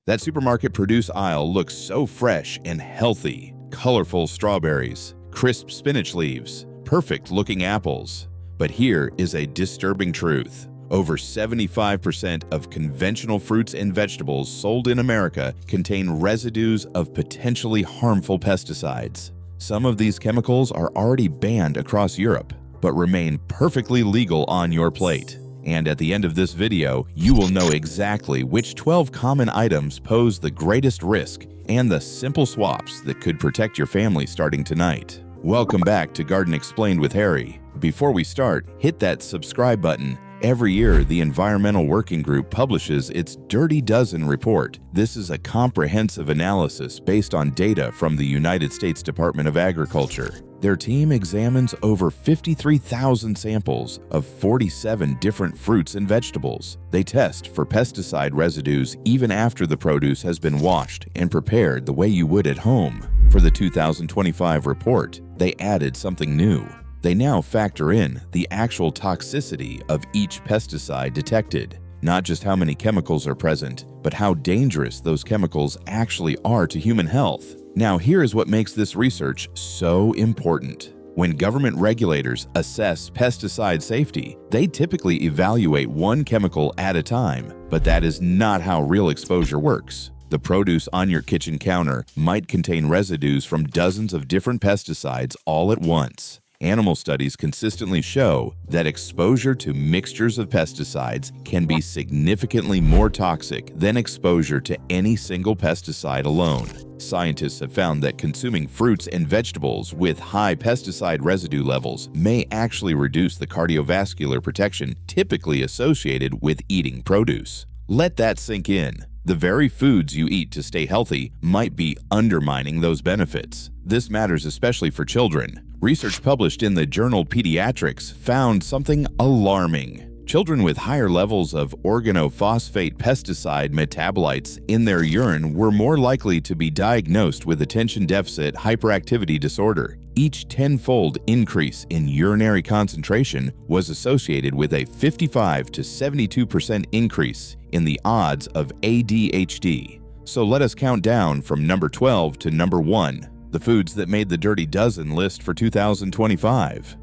That supermarket produce aisle looks so fresh and healthy. Colorful strawberries, crisp spinach leaves, perfect-looking apples. But here is a disturbing truth. Over 75% of conventional fruits and vegetables sold in America contain residues of potentially harmful pesticides. Some of these chemicals are already banned across Europe, but remain perfectly legal on your plate. And at the end of this video, you will know exactly which 12 common items pose the greatest risk and the simple swaps that could protect your family starting tonight. Welcome back to Garden Explained with Harry. Before we start, hit that subscribe button. Every year, the Environmental Working Group publishes its Dirty Dozen report. This is a comprehensive analysis based on data from the United States Department of Agriculture. Their team examines over 53,000 samples of 47 different fruits and vegetables. They test for pesticide residues even after the produce has been washed and prepared the way you would at home. For the 2025 report, they added something new. They now factor in the actual toxicity of each pesticide detected. Not just how many chemicals are present, but how dangerous those chemicals actually are to human health. Now, here is what makes this research so important. When government regulators assess pesticide safety, they typically evaluate one chemical at a time, but that is not how real exposure works. The produce on your kitchen counter might contain residues from dozens of different pesticides all at once. Animal studies consistently show that exposure to mixtures of pesticides can be significantly more toxic than exposure to any single pesticide alone. Scientists have found that consuming fruits and vegetables with high pesticide residue levels may actually reduce the cardiovascular protection typically associated with eating produce. Let that sink in. The very foods you eat to stay healthy might be undermining those benefits. This matters especially for children. Research published in the journal Pediatrics found something alarming. Children with higher levels of organophosphate pesticide metabolites in their urine were more likely to be diagnosed with attention deficit hyperactivity disorder. Each tenfold increase in urinary concentration was associated with a 55 to 72% increase in the odds of ADHD. So let us count down from number 12 to number 1, the foods that made the Dirty Dozen list for 2025.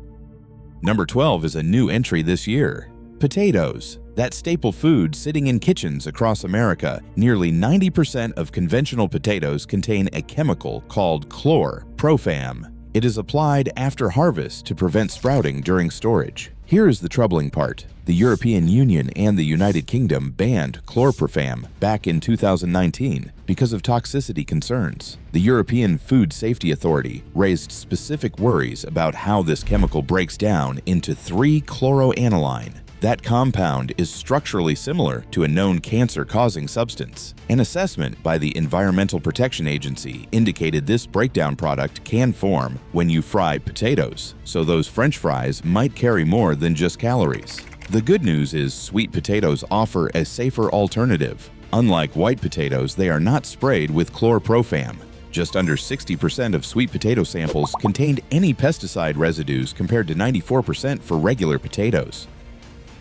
Number 12 is a new entry this year. Potatoes. That staple food sitting in kitchens across America, nearly 90% of conventional potatoes contain a chemical called chlorprofam. It is applied after harvest to prevent sprouting during storage. Here is the troubling part. The European Union and the United Kingdom banned chlorprofam back in 2019 because of toxicity concerns. The European Food Safety Authority raised specific worries about how this chemical breaks down into 3-chloroaniline. That compound is structurally similar to a known cancer-causing substance. An assessment by the Environmental Protection Agency indicated this breakdown product can form when you fry potatoes, so those French fries might carry more than just calories. The good news is sweet potatoes offer a safer alternative. Unlike white potatoes, they are not sprayed with chlorprofam. Just under 60% of sweet potato samples contained any pesticide residues compared to 94% for regular potatoes.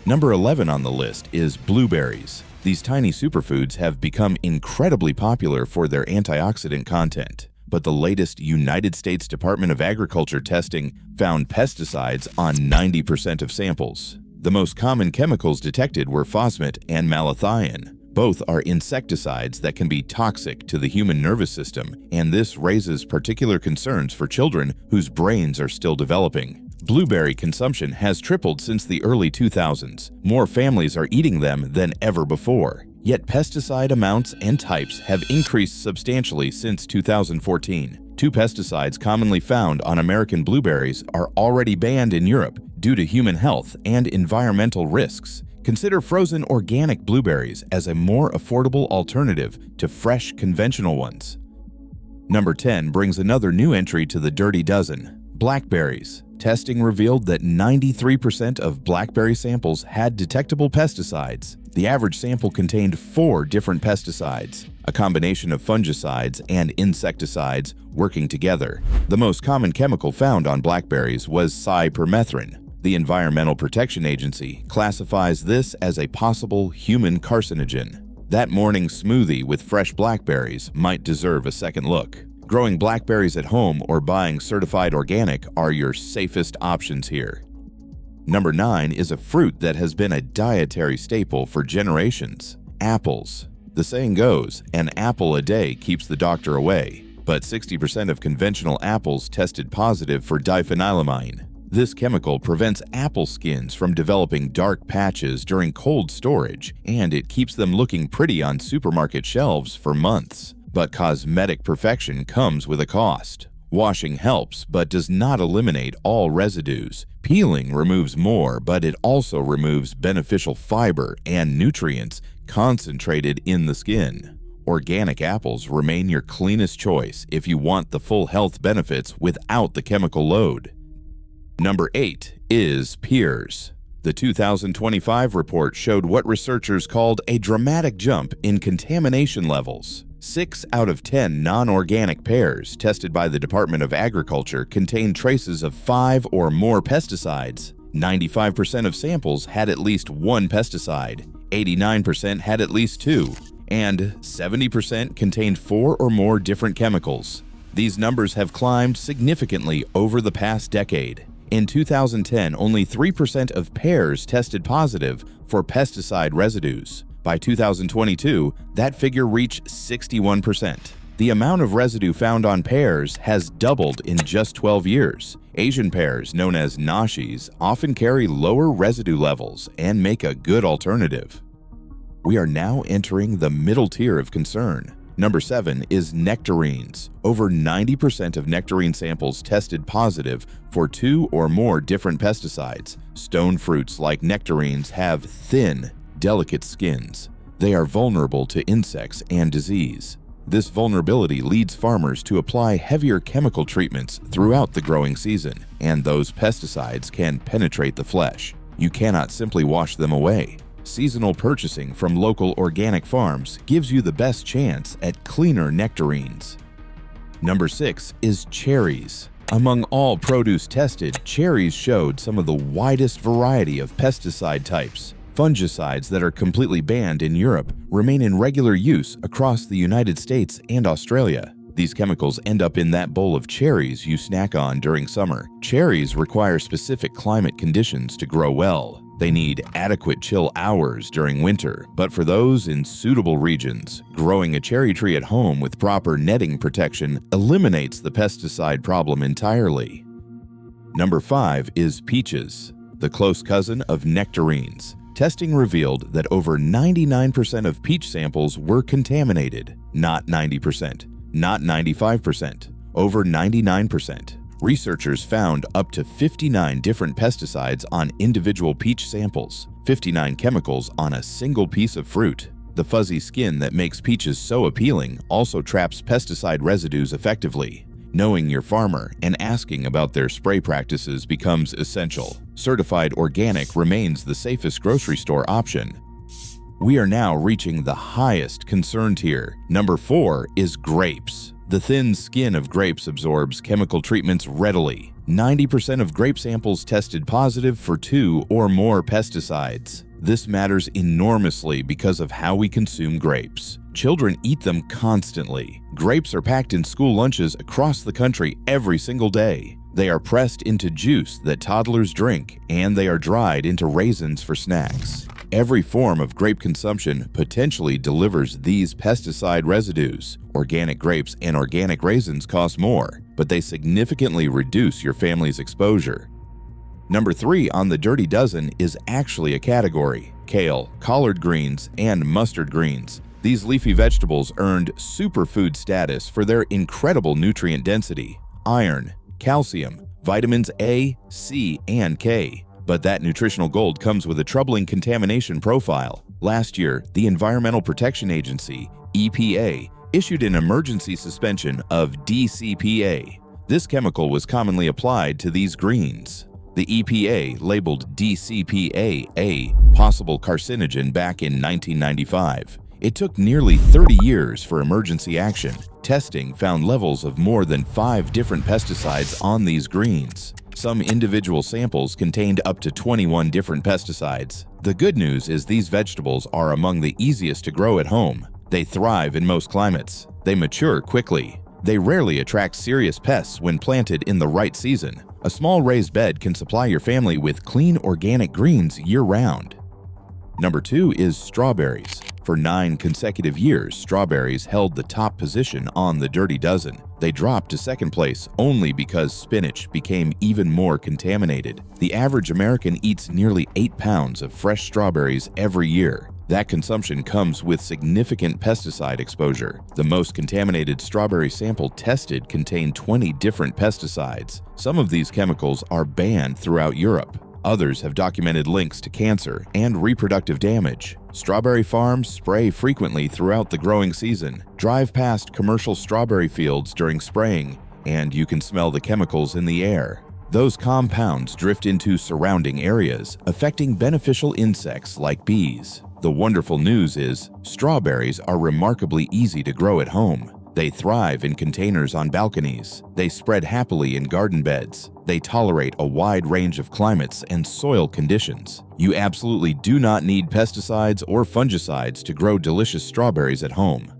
Number 11 on the list is blueberries. These tiny superfoods have become incredibly popular for their antioxidant content. But the latest United States Department of Agriculture testing found pesticides on 90% of samples. The most common chemicals detected were phosphate and malathion. Both are insecticides that can be toxic to the human nervous system, and this raises particular concerns for children whose brains are still developing. Blueberry consumption has tripled since the early 2000s. More families are eating them than ever before. Yet pesticide amounts and types have increased substantially since 2014. Two pesticides commonly found on American blueberries are already banned in Europe due to human health and environmental risks. Consider frozen organic blueberries as a more affordable alternative to fresh conventional ones. Number 10 brings another new entry to the Dirty Dozen: blackberries. Testing revealed that 93% of blackberry samples had detectable pesticides. The average sample contained 4 different pesticides, a combination of fungicides and insecticides working together. The most common chemical found on blackberries was cypermethrin. The Environmental Protection Agency classifies this as a possible human carcinogen. That morning smoothie with fresh blackberries might deserve a second look. Growing blackberries at home or buying certified organic are your safest options here. Number 9 is a fruit that has been a dietary staple for generations: apples. The saying goes, an apple a day keeps the doctor away, but 60% of conventional apples tested positive for diphenylamine. This chemical prevents apple skins from developing dark patches during cold storage, and it keeps them looking pretty on supermarket shelves for months. But cosmetic perfection comes with a cost. Washing helps, but does not eliminate all residues. Peeling removes more, but it also removes beneficial fiber and nutrients concentrated in the skin. Organic apples remain your cleanest choice if you want the full health benefits without the chemical load. Number 8 is pears. The 2025 report showed what researchers called a dramatic jump in contamination levels. 6 out of 10 non-organic pears tested by the Department of Agriculture contained traces of 5 or more pesticides. 95% of samples had at least one pesticide, 89% had at least 2, and 70% contained 4 or more different chemicals. These numbers have climbed significantly over the past decade. In 2010, only 3% of pears tested positive for pesticide residues. By 2022, that figure reached 61%. The amount of residue found on pears has doubled in just 12 years. Asian pears, known as nashis, often carry lower residue levels and make a good alternative. We are now entering the middle tier of concern. Number 7 is nectarines. Over 90% of nectarine samples tested positive for 2 or more different pesticides. Stone fruits like nectarines have thin, delicate skins. They are vulnerable to insects and disease. This vulnerability leads farmers to apply heavier chemical treatments throughout the growing season, and those pesticides can penetrate the flesh. You cannot simply wash them away. Seasonal purchasing from local organic farms gives you the best chance at cleaner nectarines. Number 6 is cherries. Among all produce tested, cherries showed some of the widest variety of pesticide types. Fungicides that are completely banned in Europe remain in regular use across the United States and Australia. These chemicals end up in that bowl of cherries you snack on during summer. Cherries require specific climate conditions to grow well. They need adequate chill hours during winter, but for those in suitable regions, growing a cherry tree at home with proper netting protection eliminates the pesticide problem entirely. Number 5 is peaches, the close cousin of nectarines. Testing revealed that over 99% of peach samples were contaminated. Not 90%, not 95%, over 99%. Researchers found up to 59 different pesticides on individual peach samples, 59 chemicals on a single piece of fruit. The fuzzy skin that makes peaches so appealing also traps pesticide residues effectively. Knowing your farmer and asking about their spray practices becomes essential. Certified organic remains the safest grocery store option. We are now reaching the highest concern tier. Number 4 is grapes. The thin skin of grapes absorbs chemical treatments readily. 90% of grape samples tested positive for 2 or more pesticides. This matters enormously because of how we consume grapes. Children eat them constantly. Grapes are packed in school lunches across the country every single day. They are pressed into juice that toddlers drink, and they are dried into raisins for snacks. Every form of grape consumption potentially delivers these pesticide residues. Organic grapes and organic raisins cost more, but they significantly reduce your family's exposure. Number 3 on the Dirty Dozen is actually a category: kale, collard greens, and mustard greens. These leafy vegetables earned superfood status for their incredible nutrient density: iron, calcium, vitamins A, C, and K. But that nutritional gold comes with a troubling contamination profile. Last year, the Environmental Protection Agency, EPA, issued an emergency suspension of DCPA. This chemical was commonly applied to these greens. The EPA labeled DCPA a possible carcinogen back in 1995. It took nearly 30 years for emergency action. Testing found levels of more than 5 different pesticides on these greens. Some individual samples contained up to 21 different pesticides. The good news is these vegetables are among the easiest to grow at home. They thrive in most climates. They mature quickly. They rarely attract serious pests when planted in the right season. A small raised bed can supply your family with clean organic greens year-round. Number 2 is strawberries. For 9 consecutive years, strawberries held the top position on the Dirty Dozen. They dropped to second place only because spinach became even more contaminated. The average American eats nearly 8 pounds of fresh strawberries every year. That consumption comes with significant pesticide exposure. The most contaminated strawberry sample tested contained 20 different pesticides. Some of these chemicals are banned throughout Europe. Others have documented links to cancer and reproductive damage. Strawberry farms spray frequently throughout the growing season. Drive past commercial strawberry fields during spraying, and you can smell the chemicals in the air. Those compounds drift into surrounding areas, affecting beneficial insects like bees. The wonderful news is, strawberries are remarkably easy to grow at home. They thrive in containers on balconies. They spread happily in garden beds. They tolerate a wide range of climates and soil conditions. You absolutely do not need pesticides or fungicides to grow delicious strawberries at home.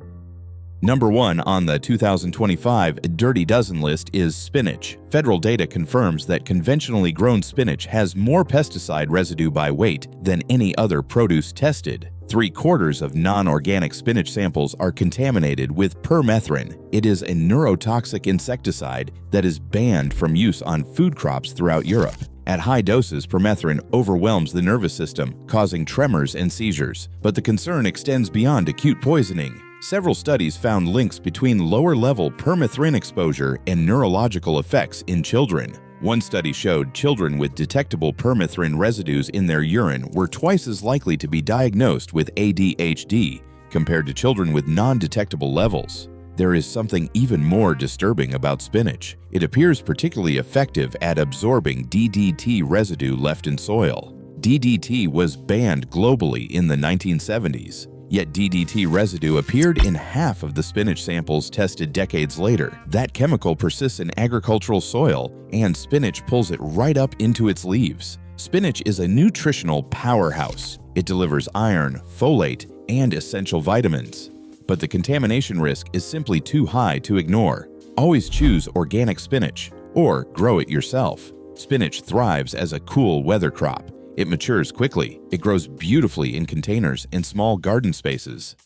Number 1 on the 2025 Dirty Dozen list is spinach. Federal data confirms that conventionally grown spinach has more pesticide residue by weight than any other produce tested. 3/4 of non-organic spinach samples are contaminated with permethrin. It is a neurotoxic insecticide that is banned from use on food crops throughout Europe. At high doses, permethrin overwhelms the nervous system, causing tremors and seizures. But the concern extends beyond acute poisoning. Several studies found links between lower-level permethrin exposure and neurological effects in children. One study showed children with detectable permethrin residues in their urine were twice as likely to be diagnosed with ADHD compared to children with non-detectable levels. There is something even more disturbing about spinach. It appears particularly effective at absorbing DDT residue left in soil. DDT was banned globally in the 1970s. Yet DDT residue appeared in half of the spinach samples tested decades later. That chemical persists in agricultural soil, and spinach pulls it right up into its leaves. Spinach is a nutritional powerhouse. It delivers iron, folate, and essential vitamins. But the contamination risk is simply too high to ignore. Always choose organic spinach, or grow it yourself. Spinach thrives as a cool weather crop. It matures quickly. It grows beautifully in containers and small garden spaces.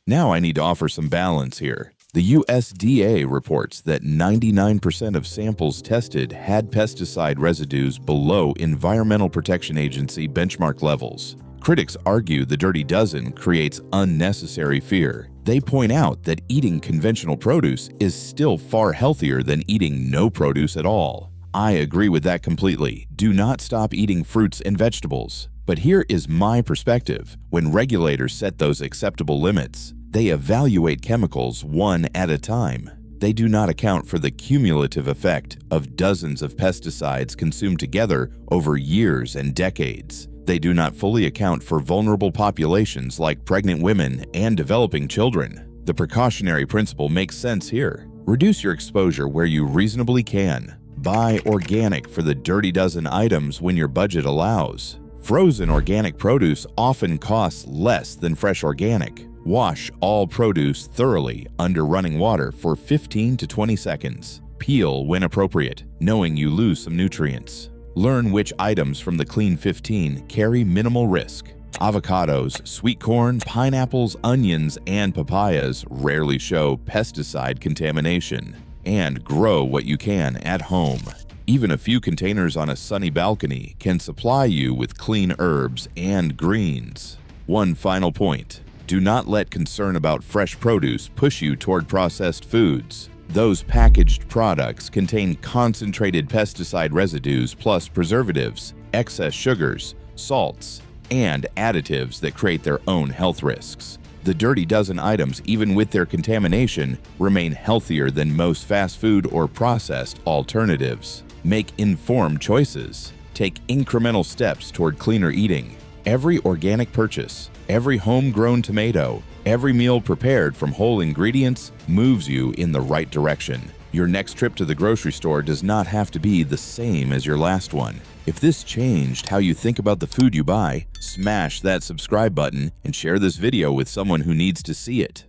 Now I need to offer some balance here. The USDA reports that 99% of samples tested had pesticide residues below Environmental Protection Agency benchmark levels. Critics argue the Dirty Dozen creates unnecessary fear. They point out that eating conventional produce is still far healthier than eating no produce at all. I agree with that completely. Do not stop eating fruits and vegetables. But here is my perspective. When regulators set those acceptable limits, they evaluate chemicals one at a time. They do not account for the cumulative effect of dozens of pesticides consumed together over years and decades. They do not fully account for vulnerable populations like pregnant women and developing children. The precautionary principle makes sense here. Reduce your exposure where you reasonably can. Buy organic for the Dirty Dozen items when your budget allows. Frozen organic produce often costs less than fresh organic. Wash all produce thoroughly under running water for 15 to 20 seconds. Peel when appropriate, knowing you lose some nutrients. Learn which items from the Clean 15 carry minimal risk. Avocados, sweet corn, pineapples, onions, and papayas rarely show pesticide contamination. And grow what you can at home. Even a few containers on a sunny balcony can supply you with clean herbs and greens. One final point. Do not let concern about fresh produce push you toward processed foods. Those packaged products contain concentrated pesticide residues plus preservatives, excess sugars, salts, and additives that create their own health risks. The Dirty Dozen items, even with their contamination, remain healthier than most fast food or processed alternatives. Make informed choices. Take incremental steps toward cleaner eating. Every organic purchase, every homegrown tomato, every meal prepared from whole ingredients moves you in the right direction. Your next trip to the grocery store does not have to be the same as your last one. If this changed how you think about the food you buy, smash that subscribe button and share this video with someone who needs to see it.